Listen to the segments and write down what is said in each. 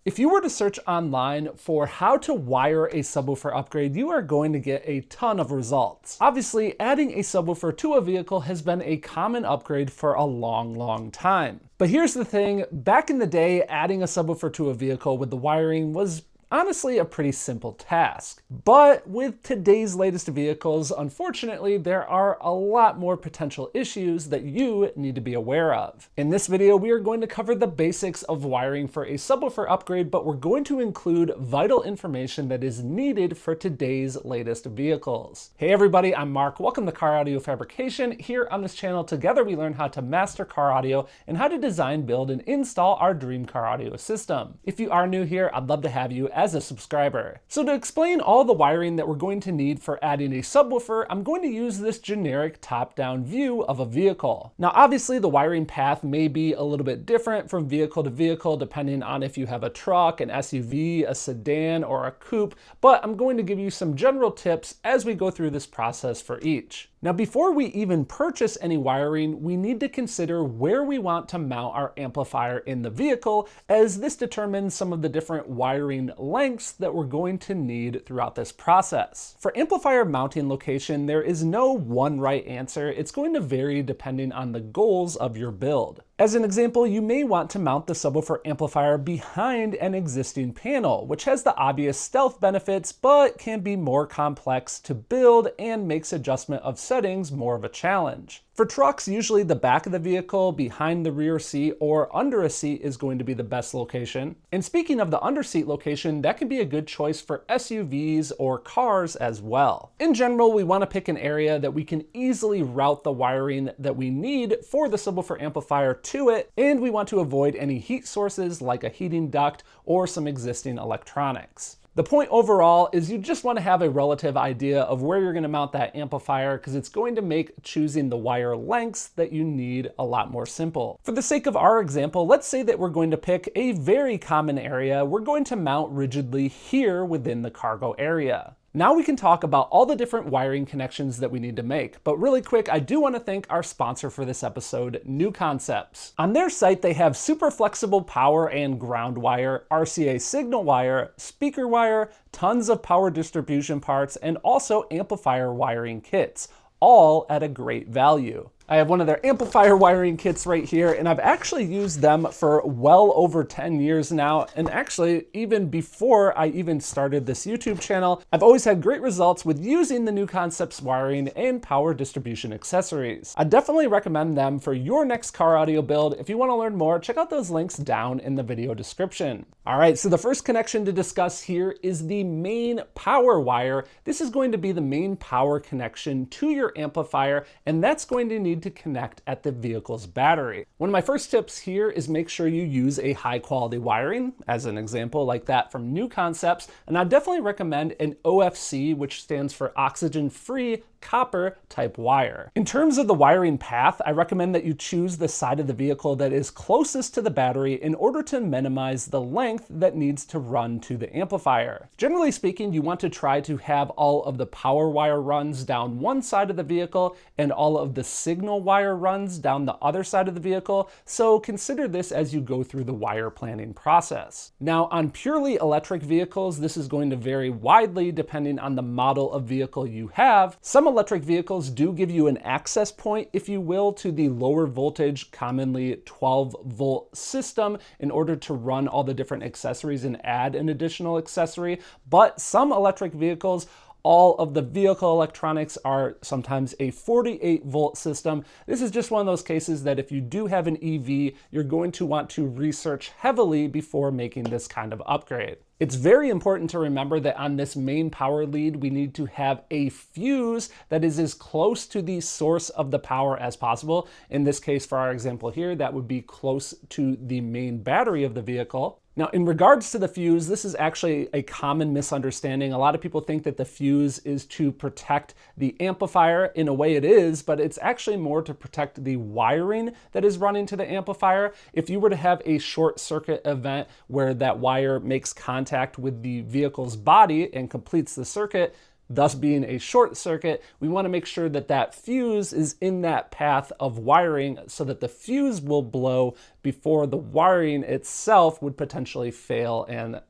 If you were to search online for how to wire a subwoofer upgrade, you are going to get a ton of results. Obviously, adding a subwoofer to a vehicle has been a common upgrade for a long time. But here's the thing, back in the day, adding a subwoofer to a vehicle with the wiring was honestly a pretty simple task. But with today's latest vehicles, unfortunately, there are a lot more potential issues that you need to be aware of. In this video, we are going to cover the basics of wiring for a subwoofer upgrade, but we're going to include vital information that is needed for today's latest vehicles. Hey everybody, I'm Mark. Welcome to Car Audio Fabrication. Here on this channel, together we learn how to master car audio and how to design, build, and install our dream car audio system. If you are new here, I'd love to have you as a subscriber. So to explain all the wiring that we're going to need for adding a subwoofer, I'm going to use this generic top-down view of a vehicle. Now obviously the wiring path may be a little bit different from vehicle to vehicle depending on if you have a truck, an SUV, a sedan, or a coupe, but I'm going to give you some general tips as we go through this process for each. Now before we even purchase any wiring, we need to consider where we want to mount our amplifier in the vehicle, as this determines some of the different wiring lengths that we're going to need throughout this process. For amplifier mounting location, there is no one right answer. It's going to vary depending on the goals of your build. As an example, you may want to mount the subwoofer amplifier behind an existing panel, which has the obvious stealth benefits, but can be more complex to build and makes adjustment of settings more of a challenge. For trucks, usually the back of the vehicle, behind the rear seat, or under a seat is going to be the best location. And speaking of the underseat location, that can be a good choice for SUVs or cars as well. In general, we want to pick an area that we can easily route the wiring that we need for the subwoofer amplifier to it, and we want to avoid any heat sources like a heating duct or some existing electronics. The point overall is you just want to have a relative idea of where you're going to mount that amplifier, because it's going to make choosing the wire lengths that you need a lot more simple. For the sake of our example, let's say that we're going to pick a very common area. We're going to mount rigidly here within the cargo area. Now we can talk about all the different wiring connections that we need to make, but really quick, I do want to thank our sponsor for this episode, New Concepts. On their site, they have super flexible power and ground wire, RCA signal wire, speaker wire, tons of power distribution parts, and also amplifier wiring kits, all at a great value. I have one of their amplifier wiring kits right here, and I've actually used them for well over 10 years now. And actually, even before I even started this YouTube channel, I've always had great results with using the New Concepts wiring and power distribution accessories. I definitely recommend them for your next car audio build. If you want to learn more, check out those links down in the video description. All right, so the first connection to discuss here is the main power wire. This is going to be the main power connection to your amplifier, and that's going to need to connect at the vehicle's battery. One of my first tips here is make sure you use a high quality wiring, as an example like that from New Concepts, and I definitely recommend an OFC, which stands for oxygen free copper type wire. In terms of the wiring path, I recommend that you choose the side of the vehicle that is closest to the battery in order to minimize the length that needs to run to the amplifier. Generally speaking, you want to try to have all of the power wire runs down one side of the vehicle and all of the signal wire runs down the other side of the vehicle, so consider this as you go through the wire planning process. Now, on purely electric vehicles, this is going to vary widely depending on the model of vehicle you have. Some electric vehicles do give you an access point, if you will, to the lower voltage, commonly 12-volt system in order to run all the different accessories and add an additional accessory. But some electric vehicles, all of the vehicle electronics are sometimes a 48-volt system. This is just one of those cases that if you do have an EV, you're going to want to research heavily before making this kind of upgrade. It's very important to remember that on this main power lead, we need to have a fuse that is as close to the source of the power as possible. In this case, for our example here, that would be close to the main battery of the vehicle. Now, in regards to the fuse, this is actually a common misunderstanding. A lot of people think that the fuse is to protect the amplifier. In a way it is, but it's actually more to protect the wiring that is running to the amplifier. If you were to have a short circuit event where that wire makes contact with the vehicle's body and completes the circuit, thus being a short circuit, we want to make sure that that fuse is in that path of wiring so that the fuse will blow before the wiring itself would potentially fail and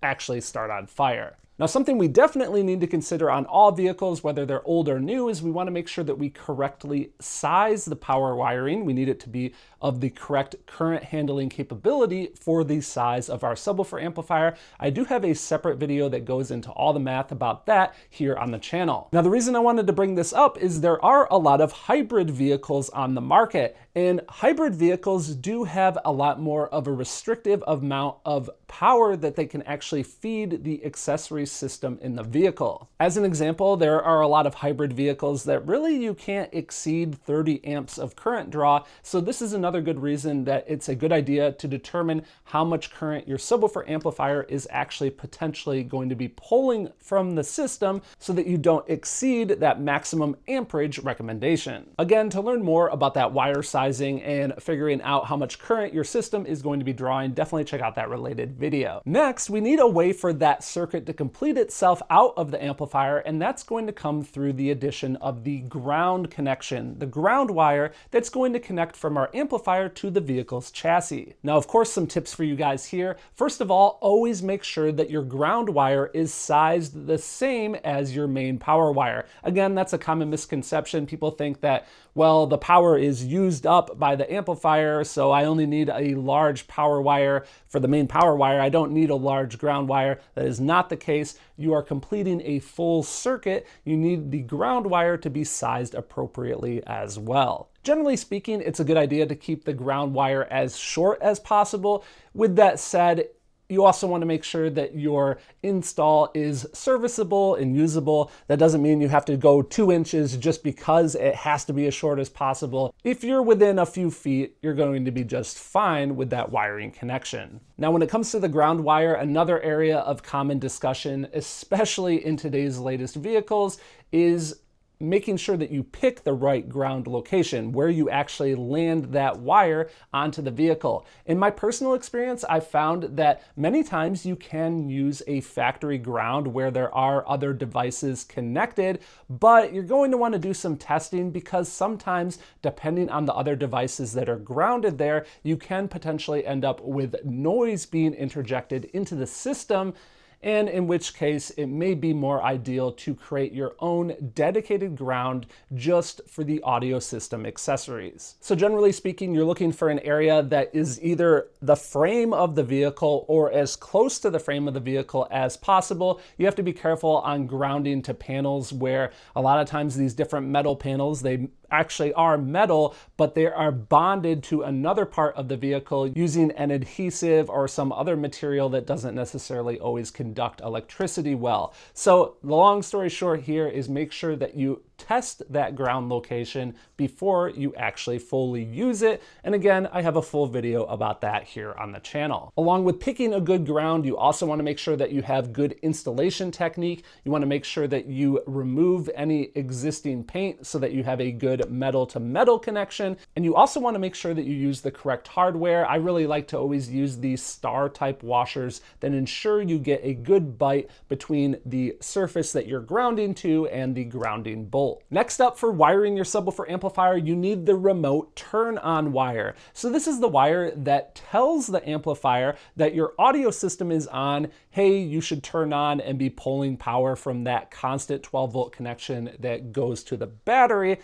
actually start on fire. Now, something we definitely need to consider on all vehicles, whether they're old or new, is we want to make sure that we correctly size the power wiring. We need it to be of the correct current handling capability for the size of our subwoofer amplifier. I do have a separate video that goes into all the math about that here on the channel. Now, the reason I wanted to bring this up is there are a lot of hybrid vehicles on the market, and hybrid vehicles do have a lot more of a restrictive amount of power that they can actually feed the accessory system in the vehicle. As an example, there are a lot of hybrid vehicles that really you can't exceed 30 amps of current draw. So this is another good reason that it's a good idea to determine how much current your subwoofer amplifier is actually potentially going to be pulling from the system so that you don't exceed that maximum amperage recommendation. Again, to learn more about that wire sizing and figuring out how much current your system is going to be drawing, definitely check out that related video. Next, we need a way for that circuit to complete itself out of the amplifier, and that's going to come through the addition of the ground connection, the ground wire that's going to connect from our amplifier to the vehicle's chassis. Now, of course, some tips for you guys here. First of all, always make sure that your ground wire is sized the same as your main power wire. Again, that's a common misconception. People think that, well, the power is used up by the amplifier, so I only need a large power wire for the main power wire. I don't need a large ground wire. That is not the case. You are completing a full circuit. You need the ground wire to be sized appropriately as well. Generally speaking, it's a good idea to keep the ground wire as short as possible. With that said, you also want to make sure that your install is serviceable and usable. That doesn't mean you have to go 2 inches just because it has to be as short as possible. If you're within a few feet, you're going to be just fine with that wiring connection. Now, when it comes to the ground wire, another area of common discussion, especially in today's latest vehicles, is making sure that you pick the right ground location, where you actually land that wire onto the vehicle. In my personal experience, I found that many times you can use a factory ground where there are other devices connected, but you're going to want to do some testing because sometimes, depending on the other devices that are grounded there, you can potentially end up with noise being interjected into the system, and in which case it may be more ideal to create your own dedicated ground just for the audio system accessories. So generally speaking, you're looking for an area that is either the frame of the vehicle or as close to the frame of the vehicle as possible. You have to be careful on grounding to panels where a lot of times these different metal panels, they actually are metal, but they are bonded to another part of the vehicle using an adhesive or some other material that doesn't necessarily always conduct electricity well. So the long story short here is make sure that you test that ground location before you actually fully use it. And again, I have a full video about that here on the channel. Along with picking a good ground, you also want to make sure that you have good installation technique. You want to make sure that you remove any existing paint so that you have a good metal to metal connection. And you also want to make sure that you use the correct hardware. I really like to always use these star type washers that ensure you get a good bite between the surface that you're grounding to and the grounding bolt. Next up, for wiring your subwoofer amplifier, you need the remote turn on wire. So this is the wire that tells the amplifier that your audio system is on. Hey, you should turn on and be pulling power from that constant 12-volt connection that goes to the battery.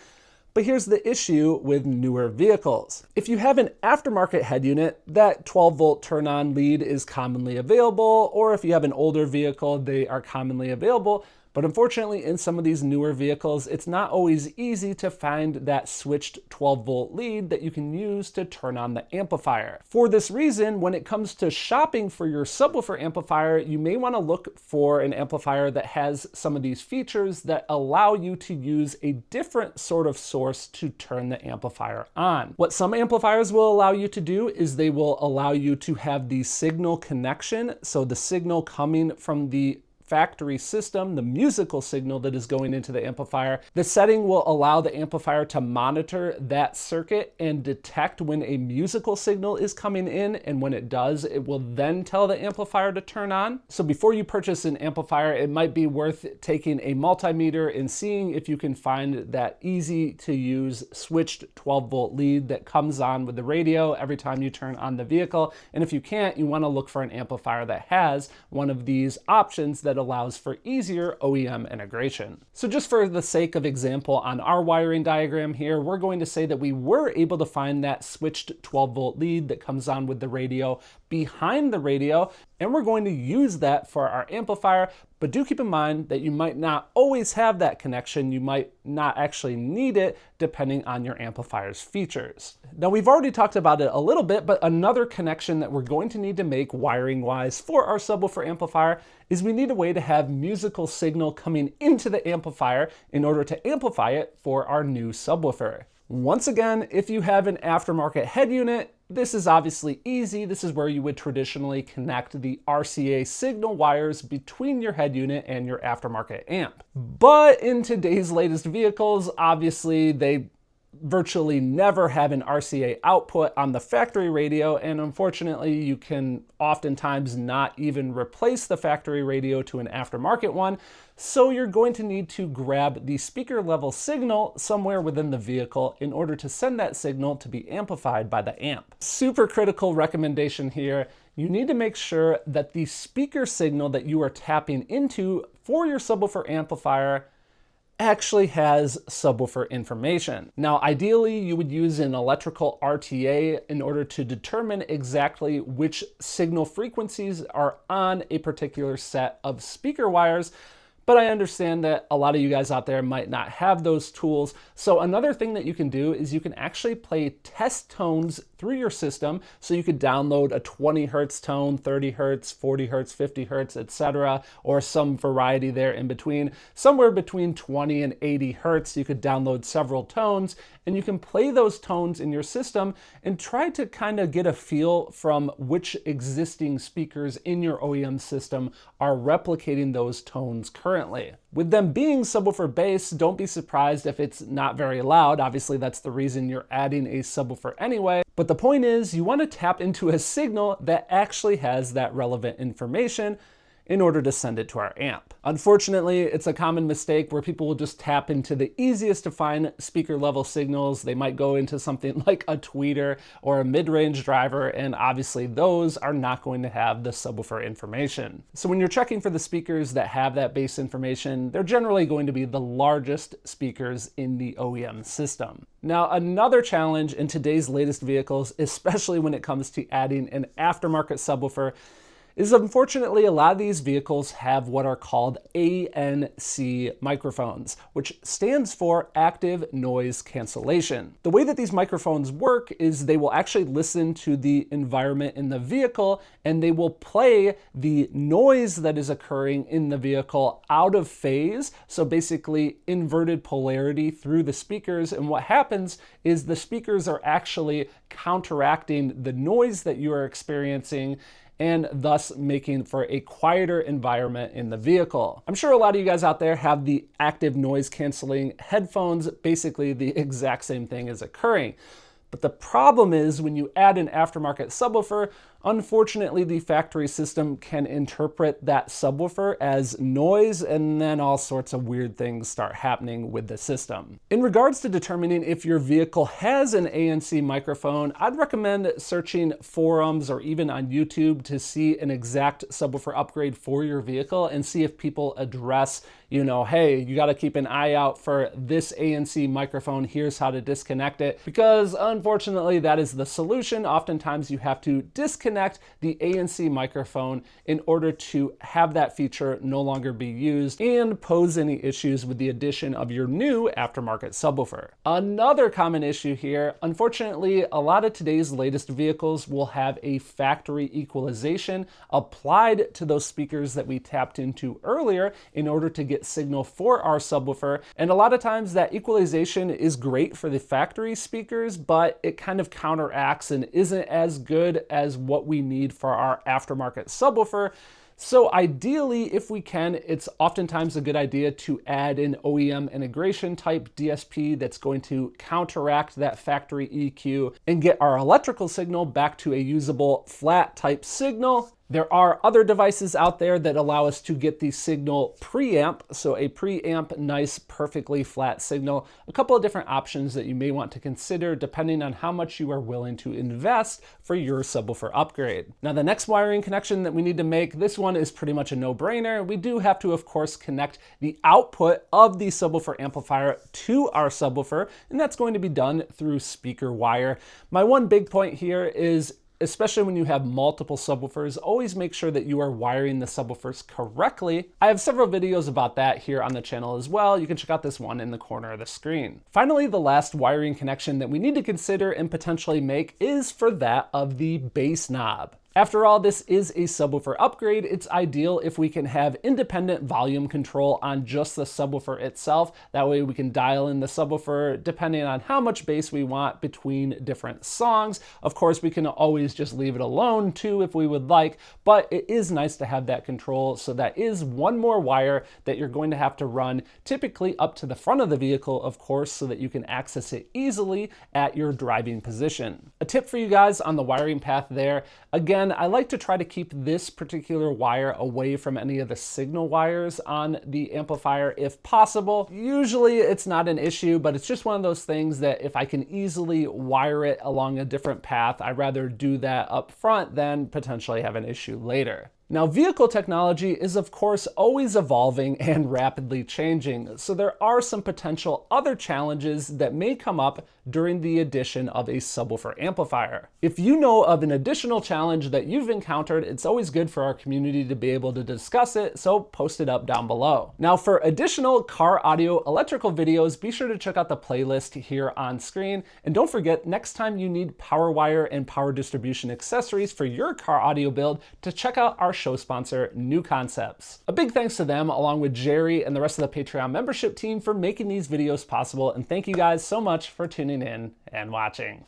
But here's the issue with newer vehicles. If you have an aftermarket head unit, that 12-volt turn-on lead is commonly available, or if you have an older vehicle, they are commonly available. But unfortunately, in some of these newer vehicles, it's not always easy to find that switched 12-volt lead that you can use to turn on the amplifier. For this reason, when it comes to shopping for your subwoofer amplifier, you may want to look for an amplifier that has some of these features that allow you to use a different sort of source to turn the amplifier on. What some amplifiers will allow you to do is they will allow you to have the signal connection, so the signal coming from the factory system, the musical signal that is going into the amplifier. The setting will allow the amplifier to monitor that circuit and detect when a musical signal is coming in, and when it does, it will then tell the amplifier to turn on. So before you purchase an amplifier, it might be worth taking a multimeter and seeing if you can find that easy to use switched 12-volt lead that comes on with the radio every time you turn on the vehicle. And if you can't, you want to look for an amplifier that has one of these options that allows for easier OEM integration. So just for the sake of example, on our wiring diagram here, we're going to say that we were able to find that switched 12-volt lead that comes on with the radio behind the radio, and we're going to use that for our amplifier. But do keep in mind that you might not always have that connection. You might not actually need it depending on your amplifier's features. Now, we've already talked about it a little bit, but another connection that we're going to need to make wiring-wise for our subwoofer amplifier is we need a way to have musical signal coming into the amplifier in order to amplify it for our new subwoofer. Once again, if you have an aftermarket head unit, this is obviously easy. This is where you would traditionally connect the RCA signal wires between your head unit and your aftermarket amp. But in today's latest vehicles, obviously they virtually never have an RCA output on the factory radio, and unfortunately you can oftentimes not even replace the factory radio to an aftermarket one. So you're going to need to grab the speaker level signal somewhere within the vehicle in order to send that signal to be amplified by the amp. Super critical recommendation here. You need to make sure that the speaker signal that you are tapping into for your subwoofer amplifier actually has subwoofer information. Now, ideally, you would use an electrical RTA in order to determine exactly which signal frequencies are on a particular set of speaker wires. But I understand that a lot of you guys out there might not have those tools. So another thing that you can do is you can actually play test tones through your system. So you could download a 20 hertz tone, 30 hertz, 40 hertz, 50 hertz, etc., or some variety there in between. Somewhere between 20 and 80 hertz, you could download several tones, and you can play those tones in your system and try to kind of get a feel from which existing speakers in your OEM system are replicating those tones currently. With them being subwoofer based, don't be surprised if it's not very loud. Obviously, that's the reason you're adding a subwoofer anyway. But the point is, you want to tap into a signal that actually has that relevant information in order to send it to our amp. Unfortunately, it's a common mistake where people will just tap into the easiest to find speaker level signals. They might go into something like a tweeter or a mid-range driver, and obviously those are not going to have the subwoofer information. So when you're checking for the speakers that have that base information, they're generally going to be the largest speakers in the OEM system. Now, another challenge in today's latest vehicles, especially when it comes to adding an aftermarket subwoofer, is unfortunately a lot of these vehicles have what are called ANC microphones, which stands for active noise cancellation. The way that these microphones work is they will actually listen to the environment in the vehicle, and they will play the noise that is occurring in the vehicle out of phase, so basically inverted polarity through the speakers. And what happens is the speakers are actually counteracting the noise that you are experiencing, and thus making for a quieter environment in the vehicle. I'm sure a lot of you guys out there have the active noise canceling headphones. Basically, the exact same thing is occurring. But the problem is when you add an aftermarket subwoofer, unfortunately, the factory system can interpret that subwoofer as noise, and then all sorts of weird things start happening with the system. In regards to determining if your vehicle has an ANC microphone, I'd recommend searching forums or even on YouTube to see an exact subwoofer upgrade for your vehicle and see if people address, hey, you got to keep an eye out for this ANC microphone. Here's how to disconnect it. Because unfortunately, that is the solution. Oftentimes you have to disconnect the ANC microphone in order to have that feature no longer be used and pose any issues with the addition of your new aftermarket subwoofer. Another common issue here, unfortunately, a lot of today's latest vehicles will have a factory equalization applied to those speakers that we tapped into earlier in order to get signal for our subwoofer. And a lot of times that equalization is great for the factory speakers, but it kind of counteracts and isn't as good as what what we need for our aftermarket subwoofer. So ideally, if we can, it's oftentimes a good idea to add an OEM integration type DSP that's going to counteract that factory EQ and get our electrical signal back to a usable flat type signal. There are other devices out there that allow us to get the signal preamp, so a preamp, nice, perfectly flat signal. A couple of different options that you may want to consider depending on how much you are willing to invest for your subwoofer upgrade. Now, the next wiring connection that we need to make, this one is pretty much a no-brainer. We do have to, of course, connect the output of the subwoofer amplifier to our subwoofer, and that's going to be done through speaker wire. My one big point here is, especially when you have multiple subwoofers, always make sure that you are wiring the subwoofers correctly. I have several videos about that here on the channel as well. You can check out this one in the corner of the screen. Finally, the last wiring connection that we need to consider and potentially make is for that of the bass knob. After all, this is a subwoofer upgrade. It's ideal if we can have independent volume control on just the subwoofer itself. That way we can dial in the subwoofer depending on how much bass we want between different songs. Of course, we can always just leave it alone too if we would like, but it is nice to have that control. So that is one more wire that you're going to have to run, typically up to the front of the vehicle, of course, so that you can access it easily at your driving position. A tip for you guys on the wiring path there, again, I like to try to keep this particular wire away from any of the signal wires on the amplifier if possible. Usually it's not an issue, but it's just one of those things that if I can easily wire it along a different path, I'd rather do that up front than potentially have an issue later. Now, vehicle technology is of course always evolving and rapidly changing, so there are some potential other challenges that may come up during the addition of a subwoofer amplifier. If you know of an additional challenge that you've encountered, it's always good for our community to be able to discuss it, so post it up down below. Now, for additional car audio electrical videos, be sure to check out the playlist here on screen, and don't forget, next time you need power wire and power distribution accessories for your car audio build, to check out our show sponsor, New Concepts. A big thanks to them, along with Jerry and the rest of the Patreon membership team, for making these videos possible, and thank you guys so much for tuning in and watching.